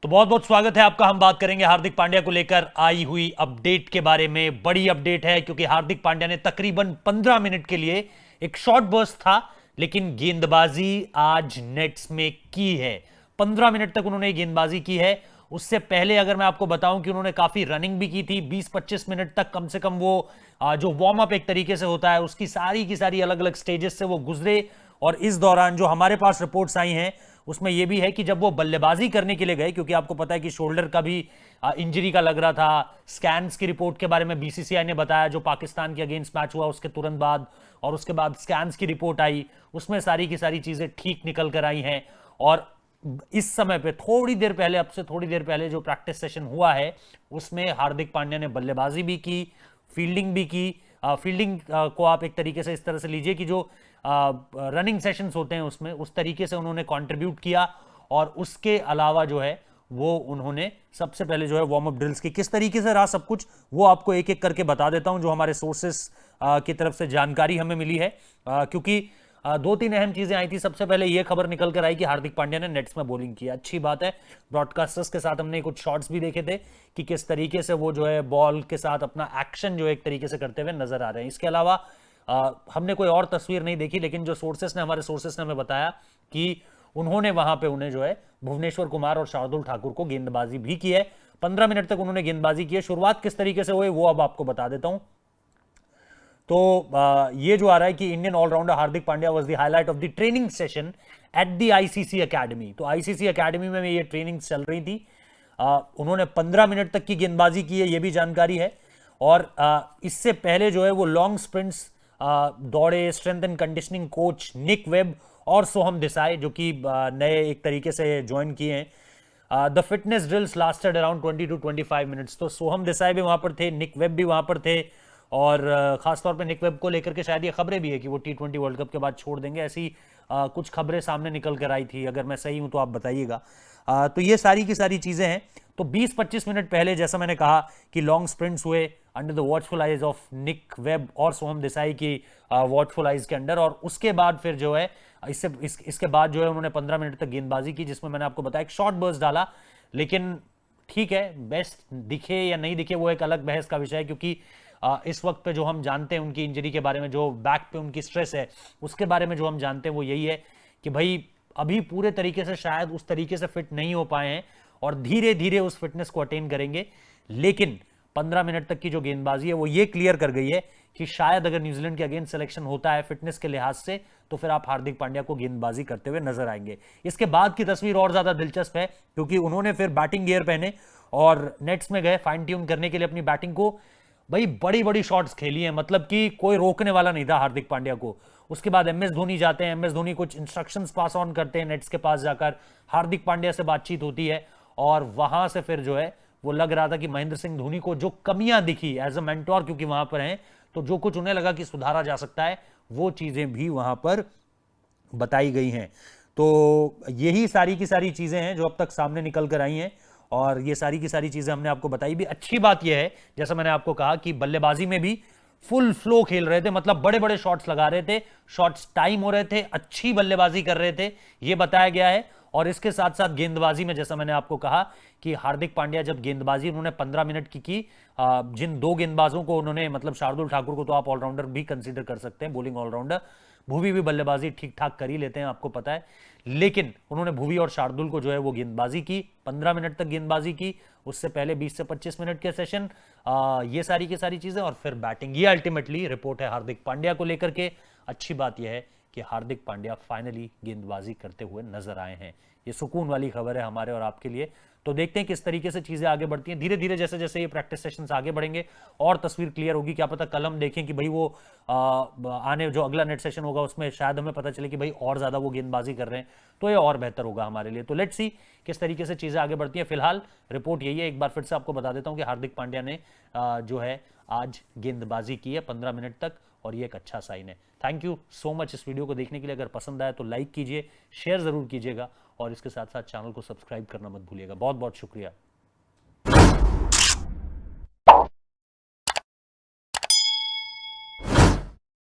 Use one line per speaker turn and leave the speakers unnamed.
तो बहुत बहुत स्वागत है आपका। हम बात करेंगे हार्दिक पांड्या को लेकर आई हुई अपडेट के बारे में। बड़ी अपडेट है क्योंकि हार्दिक पांड्या ने तकरीबन 15 मिनट के लिए एक शॉर्ट बर्स्ट था, लेकिन गेंदबाजी आज नेट्स में की है। 15 मिनट तक उन्होंने गेंदबाजी की है। उससे पहले अगर मैं आपको बताऊं कि उन्होंने काफी रनिंग भी की थी, 20-25 मिनट तक कम से कम वो जो वार्म अप एक तरीके से होता है उसकी सारी की सारी अलग अलग स्टेजेस से वो गुजरे। और इस दौरान जो हमारे पास रिपोर्ट्स आई हैं उसमें यह भी है कि जब वो बल्लेबाजी करने के लिए गए, क्योंकि आपको पता है कि शोल्डर का भी इंजरी का लग रहा था। स्कैन्स की रिपोर्ट के बारे में बीसीसीआई ने बताया, जो पाकिस्तान के अगेंस्ट मैच हुआ उसके तुरंत बाद, और उसके बाद स्कैन्स की रिपोर्ट आई, उसमें सारी की सारी चीजें ठीक निकल कर आई हैं। और इस समय पे थोड़ी देर पहले, अब से थोड़ी देर पहले जो प्रैक्टिस सेशन हुआ है उसमें हार्दिक पांड्या ने बल्लेबाजी भी की, फील्डिंग भी की। फील्डिंग को आप एक तरीके से इस तरह से लीजिए कि जो रनिंग सेशंस होते हैं उसमें उस तरीके से उन्होंने कंट्रीब्यूट किया। और उसके अलावा जो है वो उन्होंने सबसे पहले जो है वार्म अप ड्रिल्स की, किस तरीके से रहा सब कुछ वो आपको एक एक करके बता देता हूं, जो हमारे सोर्सेस की तरफ से जानकारी हमें मिली है। क्योंकि दो तीन अहम चीजें आई थी। सबसे पहले यह खबर निकल कर आई कि हार्दिक पांड्या ने नेट्स में बॉलिंग की। अच्छी बात है। ब्रॉडकास्टर्स के साथ हमने कुछ शॉट्स भी देखे थे कि किस तरीके से वो जो है बॉल के साथ अपना एक्शन जो एक तरीके से करते हुए नजर आ रहे हैं। इसके अलावा हमने कोई और तस्वीर नहीं देखी, लेकिन जो सोर्सेस ने, हमारे सोर्सेस ने हमें बताया कि उन्होंने वहां पे उन्हें जो है भुवनेश्वर कुमार और शार्दुल ठाकुर को गेंदबाजी भी की है। 15 मिनट तक उन्होंने गेंदबाजी की है। शुरुआत किस तरीके से हुई वो अब आपको बता देता हूं। तो ये जो आ रहा है कि Indian allrounder Hardik Pandya was the highlight of the training session at the ICC academy. तो आईसीसी एकेडमी में ये ट्रेनिंग चल रही थी। उन्होंने 15 मिनट तक की गेंदबाजी की है, ये भी जानकारी है। और इससे पहले जो है वो लॉन्ग स्प्रिंट्स दौड़े। Strength and conditioning coach Nick Webb और सोहम देसाई, जो कि नए एक तरीके से ज्वाइन किए हैं। The fitness drills lasted around 20 to 25 minutes. तो सोहम देसाई भी वहां पर थे, निक वेब भी वहां पर थे। और खासतौर पे निक वेब को लेकर के शायद ये खबरें भी है कि वो T20 वर्ल्ड कप के बाद छोड़ देंगे, ऐसी कुछ खबरें सामने निकल कर आई थी। अगर मैं सही हूं तो आप बताइएगा। तो ये सारी की सारी चीजें हैं। तो 20-25 मिनट पहले जैसा मैंने कहा कि लॉन्ग स्प्रिंट्स हुए under the watchful eyes of Nick Webb और सोहम देसाई की वॉचफुल आइज के अंडर। और उसके बाद फिर जो है इसके बाद जो है उन्होंने 15 मिनट तक गेंदबाजी की, जिसमें मैंने आपको बताया एक शॉर्ट बर्स्ट डाला। लेकिन ठीक है, बेस्ट दिखे या नहीं दिखे वो एक अलग बहस का विषय है, क्योंकि इस वक्त पे जो हम जानते हैं उनकी इंजरी के बारे में, जो बैक पे उनकी स्ट्रेस है उसके बारे में जो हम जानते हैं वो यही है कि भाई अभी पूरे तरीके से शायद उस तरीके से फिट नहीं हो पाए हैं और धीरे धीरे उस फिटनेस को अटेन करेंगे। लेकिन 15 मिनट तक की जो गेंदबाजी है वो ये क्लियर कर गई है कि शायद अगर न्यूजीलैंड के अगेंस्ट सिलेक्शन होता है फिटनेस के लिहाज से, तो फिर आप हार्दिक पांड्या को गेंदबाजी करते हुए नजर आएंगे। इसके बाद की तस्वीर और ज्यादा दिलचस्प है, क्योंकि उन्होंने फिर बैटिंग गियर पहने और नेट्स में गए फाइन ट्यून करने के लिए अपनी बैटिंग को। भाई बड़ी बड़ी शॉट्स खेली हैं, मतलब कि कोई रोकने वाला नहीं था हार्दिक पांड्या को। उसके बाद एमएस धोनी जाते हैं, एमएस धोनी कुछ इंस्ट्रक्शंस पास ऑन करते हैं नेट्स के पास जाकर, हार्दिक पांड्या से बातचीत होती है। और वहां से फिर जो है वो लग रहा था कि महेंद्र सिंह धोनी को जो कमियां दिखी एज अ मेंटोर, क्योंकि वहां पर हैं, तो जो कुछ उन्हें लगा कि सुधारा जा सकता है वो चीजें भी वहां पर बताई गई हैं। तो यही सारी की सारी चीजें हैं जो अब तक सामने निकल कर आई हैं। और ये सारी की सारी चीजें हमने आपको बताई भी। अच्छी बात यह है, जैसा मैंने आपको कहा, कि बल्लेबाजी में भी फुल फ्लो खेल रहे थे, मतलब बड़े बड़े शॉट्स लगा रहे थे, शॉट्स टाइम हो रहे थे, अच्छी बल्लेबाजी कर रहे थे, यह बताया गया है। और इसके साथ साथ गेंदबाजी में जैसा मैंने आपको कहा कि हार्दिक पांड्या जब गेंदबाजी उन्होंने 15 मिनट की जिन दो गेंदबाजों को उन्होंने, मतलब शार्दुल ठाकुर को तो आप ऑलराउंडर भी कंसीडर कर सकते हैं, बॉलिंग ऑलराउंडर, भुवी भी बल्लेबाजी ठीक ठाक कर ही लेते हैं आपको पता है। लेकिन उन्होंने भुवी और शार्दुल को जो है वो गेंदबाजी की, 15 मिनट तक गेंदबाजी की। उससे पहले 20 से 25 मिनट के सेशन, ये सारी की सारी चीजें, और फिर बैटिंग। ये अल्टीमेटली रिपोर्ट है हार्दिक पांड्या को लेकर के। अच्छी बात यह है कि हार्दिक पांड्या फाइनली गेंदबाजी करते हुए नजर आए हैं। ये सुकून वाली खबर है हमारे और आपके लिए। तो देखते हैं किस तरीके से चीजें आगे बढ़ती हैं। धीरे धीरे जैसे जैसे ये प्रैक्टिस सेशंस आगे बढ़ेंगे और तस्वीर क्लियर होगी। क्या पता कल हम देखें कि भाई वो आने जो अगला नेट सेशन होगा उसमें शायद हमें पता चले कि भाई और ज्यादा वो गेंदबाजी कर रहे हैं, तो ये और बेहतर होगा हमारे लिए। तो लेट्स सी किस तरीके से चीजें आगे बढ़ती हैं। फिलहाल रिपोर्ट यही है, एक बार फिर से आपको बता देता हूं कि हार्दिक पांड्या ने जो है आज गेंदबाजी की है 15 मिनट तक, और ये एक अच्छा साइन है। थैंक यू सो मच इस वीडियो को देखने के लिए। अगर पसंद आया तो लाइक कीजिए, शेयर जरूर कीजिएगा, और इसके साथ साथ चैनल को सब्सक्राइब करना मत भूलिएगा। बहुत बहुत शुक्रिया।